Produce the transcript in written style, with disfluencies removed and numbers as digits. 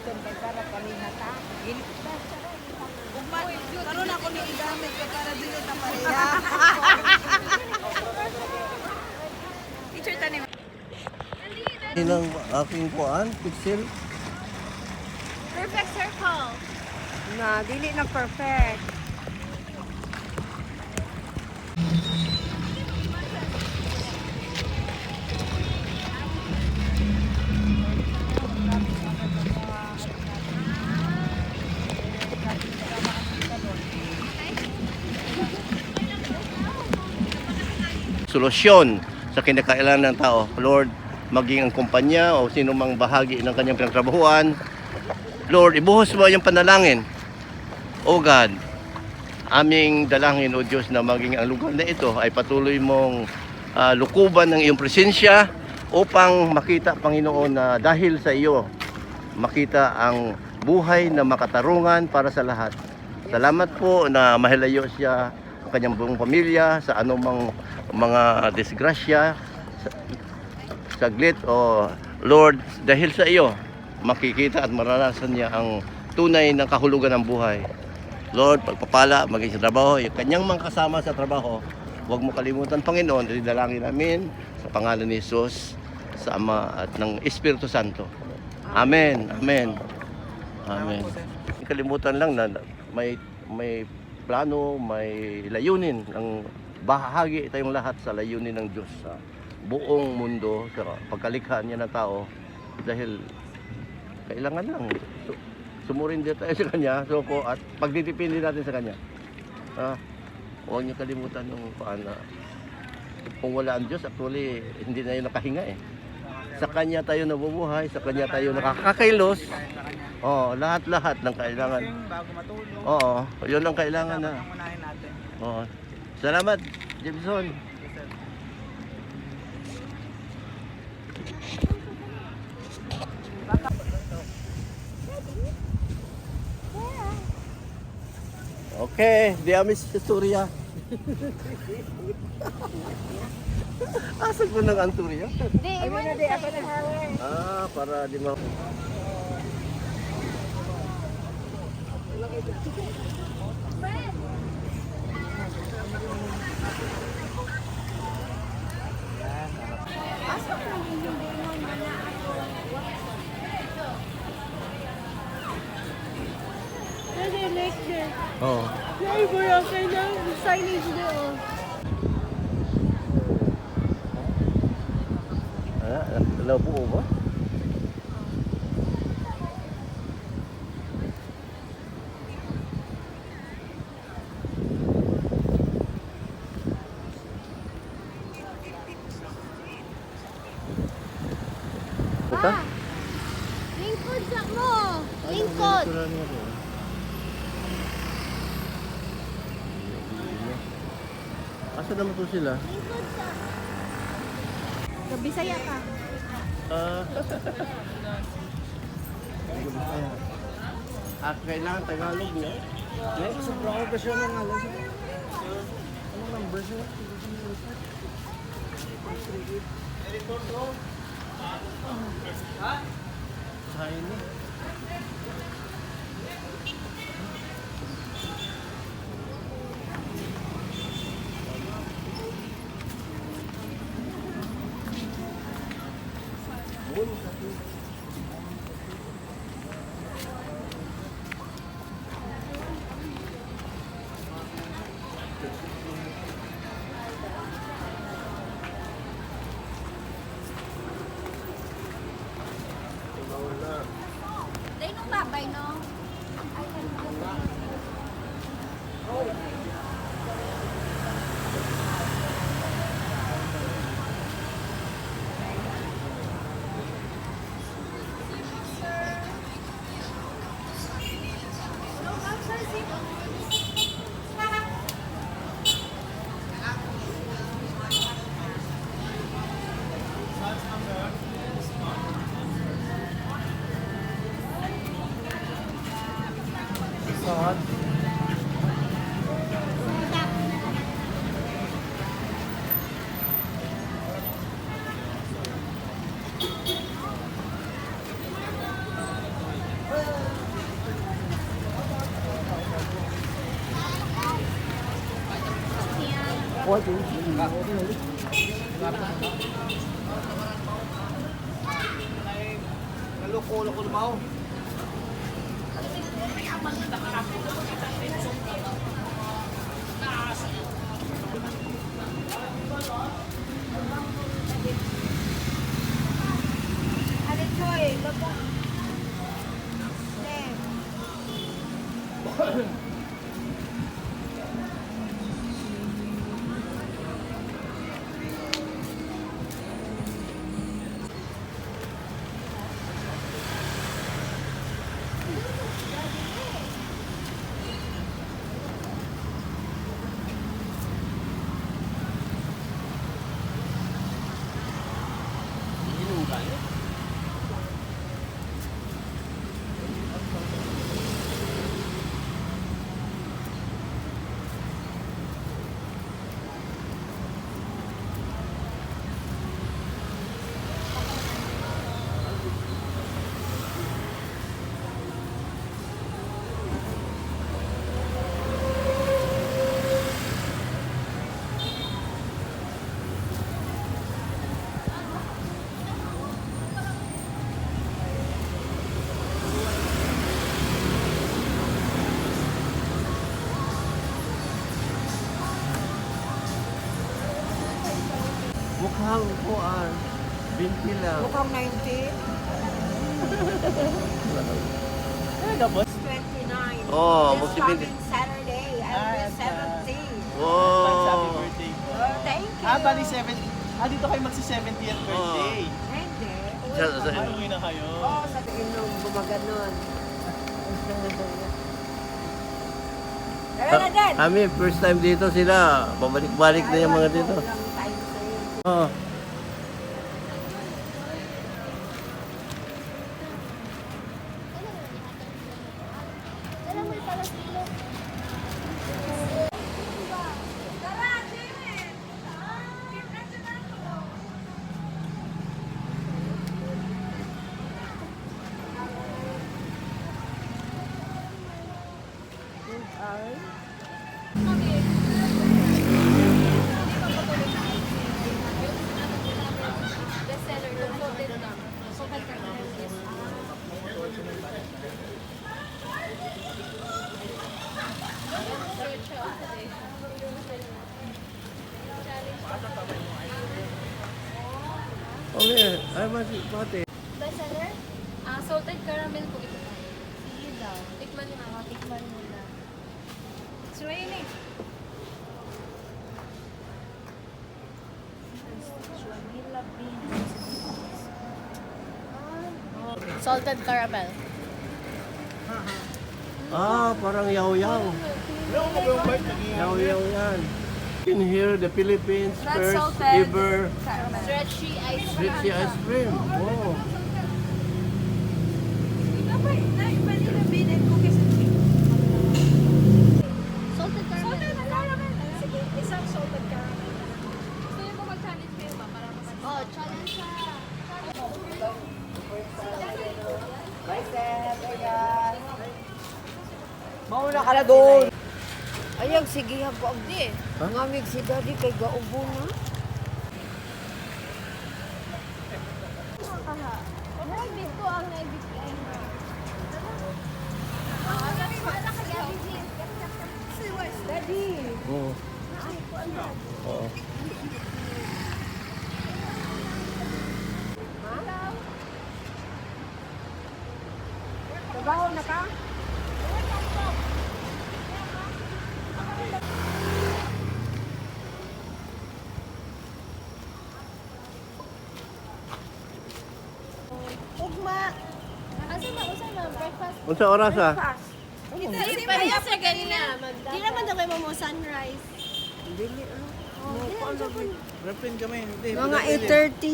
gamiton kay para palihata. Gili ta. Karon ako ni igamit ko para dili ta pareha. Teacher tani. Ilang aking kuan, pixel. Perfect circle. Na dili na perfect. Solusyon sa kinakailangan ng tao. Lord, maging ang kumpanya o sino mang bahagi ng kanyang pinagtrabahuan. Lord, ibuhos mo yung panalangin. O God, aming dalangin o Diyos na maging ang lugar na ito ay patuloy mong lukuban ng iyong presensya upang makita, Panginoon, na dahil sa iyo, makita ang buhay na makatarungan para sa lahat. Salamat po na mahilayo siya ang kanyang buong pamilya sa anumang mga disgrasya, saglit o Lord, dahil sa iyo, makikita at maranasan niya ang tunay ng kahulugan ng buhay. Lord, pagpapala, maging sa trabaho, yung kanyang mga kasama sa trabaho, huwag mo kalimutan, Panginoon, dalangin namin sa pangalan ni Jesus, sa Ama at ng Espiritu Santo. Amen. Amen. Amen. Kalimutan lang na may plano, may layunin ng bahagi tayong lahat sa layunin ng Diyos sa buong mundo, sa pagkalikha niya ng tao, dahil kailangan lang sumurin din tayo sa Kanya, suko, at pagdidipindi natin sa Kanya. Huwag niyo kalimutan yung paano. Kung wala ang Diyos, actually, hindi na yun nakahinga eh. Sa Kanya tayo nabubuhay, sa Kanya tayo nakakakailos. Oo, lahat-lahat ng kailangan. Bago matulog. Oo, yun ang kailangan na. Unahin natin. Oo. Salamat, Jefferson. Okay, diamis sa Surya. Asan ko ng Anturya? Di, iwan na Ako na hawin. Para di ma... Pwede next year. Oo. Ay, bro, kailangan signage na oh. Nabuo ba? Ito? Lingkod sa mo! Lingkod! Asa naman to sila? Lingkod sa... Kabisaya ka. Kailangan Tagalog niya. Sobrang ako siya ng alas. Anong number siya? China. Dahil nung babay, no? Ay, Loko lumaw. Ano Joy? Baba. Mukhang kuan. 20 lang. Mukhang 19. Tapos? 29. Oh, This magsi- coming Saturday. I'll be 70. Happy Wow. birthday. Oh, thank you. Bali 70. Dito kayo magsi-70th birthday. Hindi. Uwi Sa- pa. sa- Uwi na kayo. Oo, sa inom, gumaganon. Tara na din. Kami, first time dito sila. Pabalik-balik na yung mga dito. Walang time sa'yo. Oh. Alam mo pala sila. Okay, ay mati. Bestseller? Salted caramel po ito. Sige daw. Tikman mo na. Tikman mo na. So, yun eh. Salted caramel. Ah, parang yaw-yaw. Yaw-yaw yan. In here, the Philippines That's first salted ever caramel. Stretchy ice cream. stretchy ice cream. Oh. Pwede na bin and cookies and cream. Salted caramel. Salted caramel. Sige, isang salted caramel. Gusto niyo po mag-challenge kayo ba? Para mag- Oh, challenge siya. Bye, Seth. Ayan. Mauna ka na doon. Ayag, sige, habo agdi. Ngamig si daddy kay gaubo na. Naibit ko ang naibit ko. Daddy. Oh. Oo. Trabaho na ka? Ugma. Asa na? Usa na? Breakfast? Unsa oras ah? Fast. Hindi pa rin sa ganina. Di naman daw kayo mo sunrise. Dili, ano? Repin kami. Hindi, Mga 8:30.